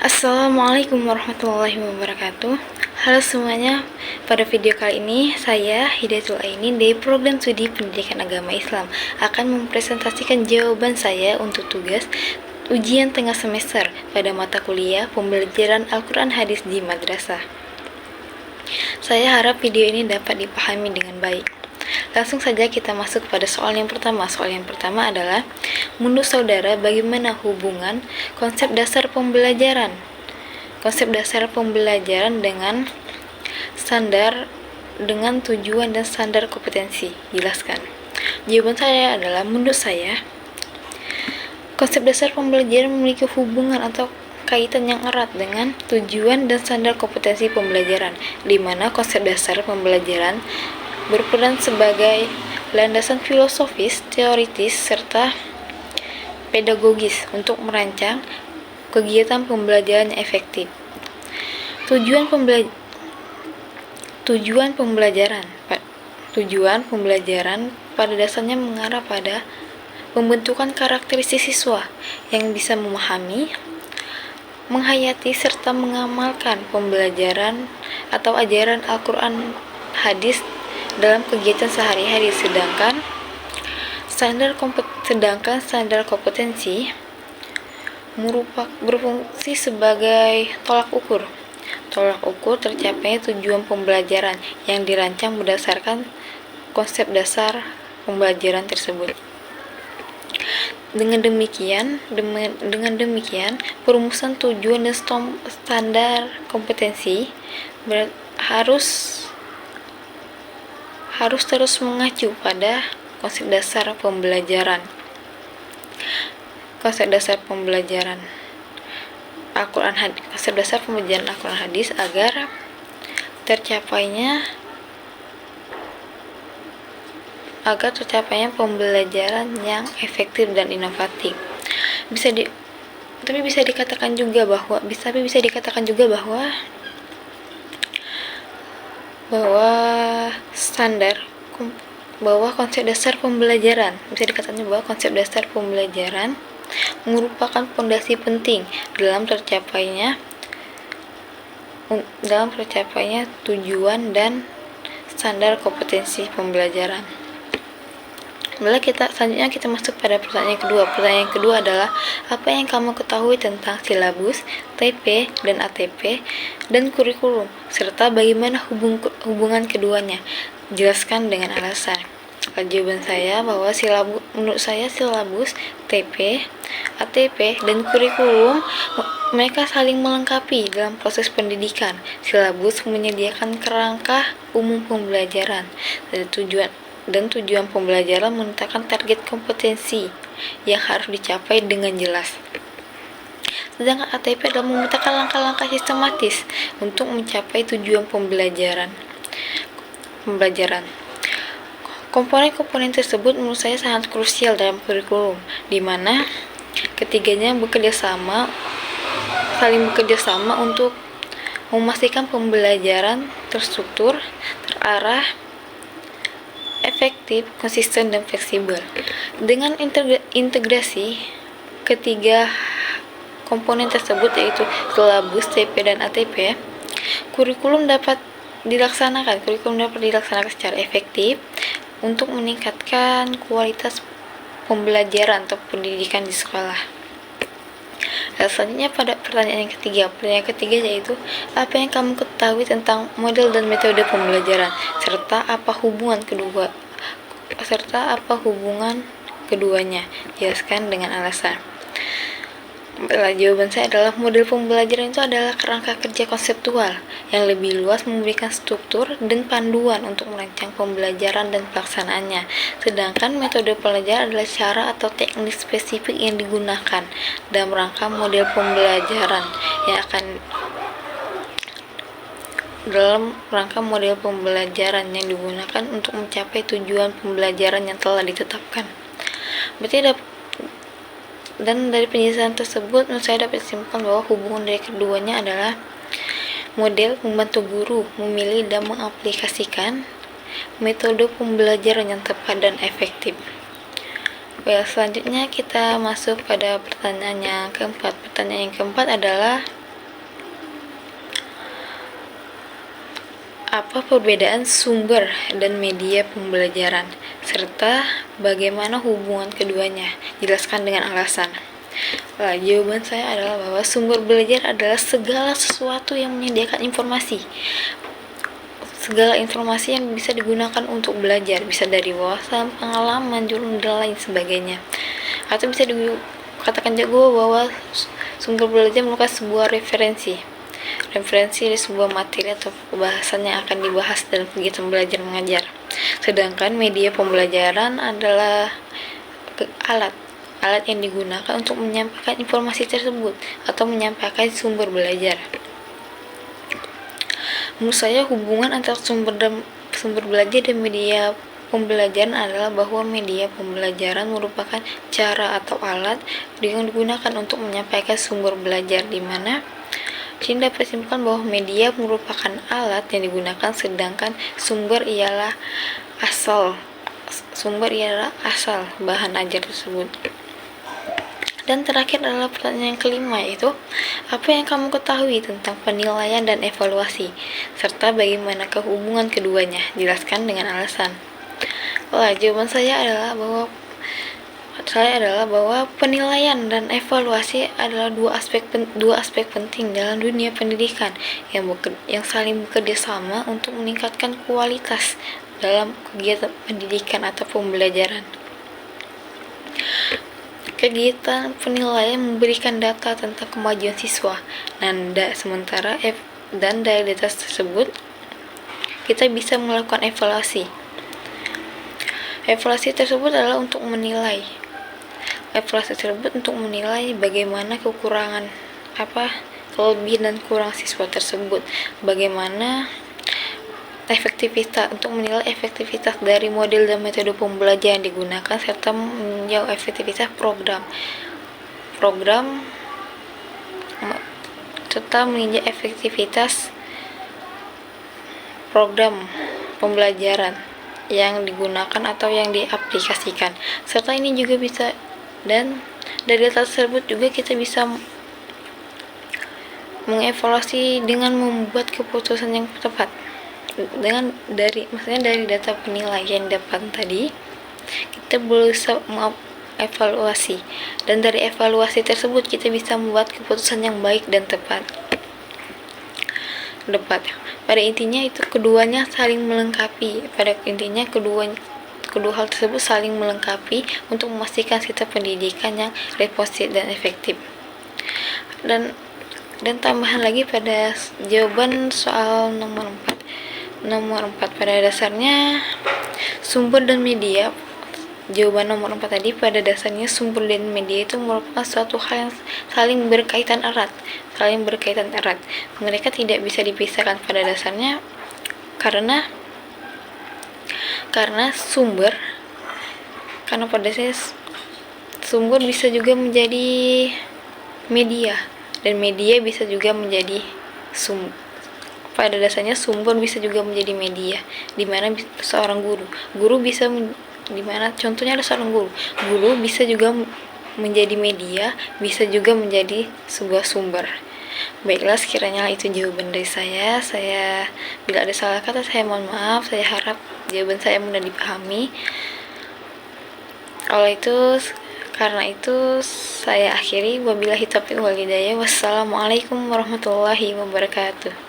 Assalamualaikum warahmatullahi wabarakatuh. Halo semuanya, pada video kali ini saya Hidayatul Aini dari Program Studi Pendidikan Agama Islam akan mempresentasikan jawaban saya untuk tugas ujian tengah semester pada mata kuliah pembelajaran Al-Quran Hadis di Madrasah. Saya harap video ini dapat dipahami dengan baik. Langsung saja kita masuk pada soal yang pertama. Soal yang pertama adalah, menurut saudara bagaimana hubungan konsep dasar pembelajaran dengan standar, dengan tujuan dan standar kompetensi? Jelaskan. Jawaban saya adalah, menurut saya konsep dasar pembelajaran memiliki hubungan atau kaitan yang erat dengan tujuan dan standar kompetensi pembelajaran, di mana konsep dasar pembelajaran berperan sebagai landasan filosofis, teoritis, serta pedagogis untuk merancang kegiatan pembelajaran yang efektif. Tujuan pembelajaran pada dasarnya mengarah pada pembentukan karakteristik siswa yang bisa memahami, menghayati, serta mengamalkan pembelajaran atau ajaran Al-Quran Hadis dalam kegiatan sehari-hari. Sedangkan standar kompetensi berfungsi sebagai tolak ukur tercapainya tujuan pembelajaran yang dirancang berdasarkan konsep dasar pembelajaran tersebut. Dengan demikian, perumusan tujuan dan standar kompetensi harus terus mengacu pada konsep dasar pembelajaran Al-Quran Hadis agar tercapainya pembelajaran yang efektif dan inovatif. Bisa dikatakan juga bahwa konsep dasar pembelajaran merupakan fondasi penting dalam tercapainya tujuan dan standar kompetensi pembelajaran. Selanjutnya kita masuk pada pertanyaan kedua. Pertanyaan kedua adalah, apa yang kamu ketahui tentang silabus, TP dan ATP, dan kurikulum, serta bagaimana hubungan keduanya? Jelaskan dengan alasan. Jawaban saya bahwa menurut saya silabus, TP, ATP, dan kurikulum mereka saling melengkapi dalam proses pendidikan. Silabus menyediakan kerangka umum pembelajaran dan tujuan pembelajaran, menetapkan target kompetensi yang harus dicapai dengan jelas. Sedangkan ATP adalah memetakan langkah-langkah sistematis untuk mencapai tujuan pembelajaran. Komponen-komponen tersebut menurut saya sangat krusial dalam kurikulum, di mana ketiganya saling bekerja sama untuk memastikan pembelajaran terstruktur, terarah, efektif, konsisten, dan fleksibel. Dengan integrasi ketiga komponen tersebut, yaitu silabus, TP, dan ATP, kurikulum dapat dilaksanakan secara efektif untuk meningkatkan kualitas pembelajaran atau pendidikan di sekolah. Selanjutnya pada pertanyaan yang ketiga yaitu, apa yang kamu ketahui tentang model dan metode pembelajaran, serta apa hubungan keduanya? Jelaskan dengan alasan. Jawaban saya adalah, model pembelajaran itu adalah kerangka kerja konseptual yang lebih luas, memberikan struktur dan panduan untuk merancang pembelajaran dan pelaksanaannya. Sedangkan metode pembelajaran adalah cara atau teknik spesifik yang digunakan dalam rangka model pembelajaran yang digunakan untuk mencapai tujuan pembelajaran yang telah ditetapkan. Dan dari penjelasan tersebut, saya dapat simpulkan bahwa hubungan dari keduanya adalah model membantu guru memilih dan mengaplikasikan metode pembelajaran yang tepat dan efektif. Selanjutnya kita masuk pada pertanyaan yang keempat. Pertanyaan yang keempat adalah, Apa perbedaan sumber dan media pembelajaran, serta bagaimana hubungan keduanya? Jelaskan dengan alasan. Nah, jawaban saya adalah bahwa sumber belajar adalah segala sesuatu yang menyediakan informasi. Segala informasi yang bisa digunakan untuk belajar, bisa dari wawasan, pengalaman, jurnal, dan lain sebagainya. Atau bisa dikatakan juga bahwa sumber belajar merupakan sebuah referensi dari sebuah materi atau pembahasan yang akan dibahas dalam kegiatan belajar mengajar. Sedangkan media pembelajaran adalah alat yang digunakan untuk menyampaikan informasi tersebut atau menyampaikan sumber belajar. Menurut saya hubungan antara sumber belajar dan media pembelajaran adalah bahwa media pembelajaran merupakan cara atau alat yang digunakan untuk menyampaikan sumber belajar, di mana dapat disimpulkan bahwa media merupakan alat yang digunakan, sedangkan sumber ialah asal bahan ajar tersebut. Dan terakhir adalah pertanyaan yang kelima, yaitu apa yang kamu ketahui tentang penilaian dan evaluasi, serta bagaimanakah hubungan keduanya? Jelaskan dengan alasan. Jawaban saya adalah bahwa penilaian dan evaluasi adalah dua aspek penting dalam dunia pendidikan yang saling bekerja sama untuk meningkatkan kualitas dalam kegiatan pendidikan atau pembelajaran. Kegiatan penilaian memberikan data tentang kemajuan siswa, dan dari data tersebut kita bisa melakukan evaluasi. Evaluasi tersebut adalah untuk menilai bagaimana kelebihan dan kurang siswa tersebut, bagaimana untuk menilai efektivitas dari model dan metode pembelajaran yang digunakan, serta meninjau efektivitas program pembelajaran yang digunakan atau yang diaplikasikan. Serta ini juga bisa, dan dari data tersebut juga kita bisa mengevaluasi dengan membuat keputusan yang tepat. Dari data penilaian dapat tadi, kita bisa mengevaluasi, dan dari evaluasi tersebut kita bisa membuat keputusan yang baik dan tepat. Pada intinya itu keduanya saling melengkapi. Kedua hal tersebut saling melengkapi untuk memastikan sistem pendidikan yang responsif dan efektif. Dan tambahan lagi pada jawaban soal nomor 4, pada dasarnya sumber dan media, jawaban nomor 4 tadi, pada dasarnya sumber dan media itu merupakan suatu hal yang saling berkaitan erat. Mereka tidak bisa dipisahkan pada dasarnya, karena pada dasarnya sumber bisa juga menjadi media, dan media bisa juga menjadi pada dasarnya sumber bisa juga menjadi media, di mana seorang guru bisa di mana contohnya ada seorang guru bisa juga menjadi media, bisa juga menjadi sebuah sumber. Baiklah, sekiranya itu jawaban dari saya. Bila ada salah kata, saya mohon maaf. Saya harap jawaban saya mudah dipahami. Karena itu saya akhiri. Wabillahi taufiq wal hidayah. Wassalamualaikum warahmatullahi wabarakatuh.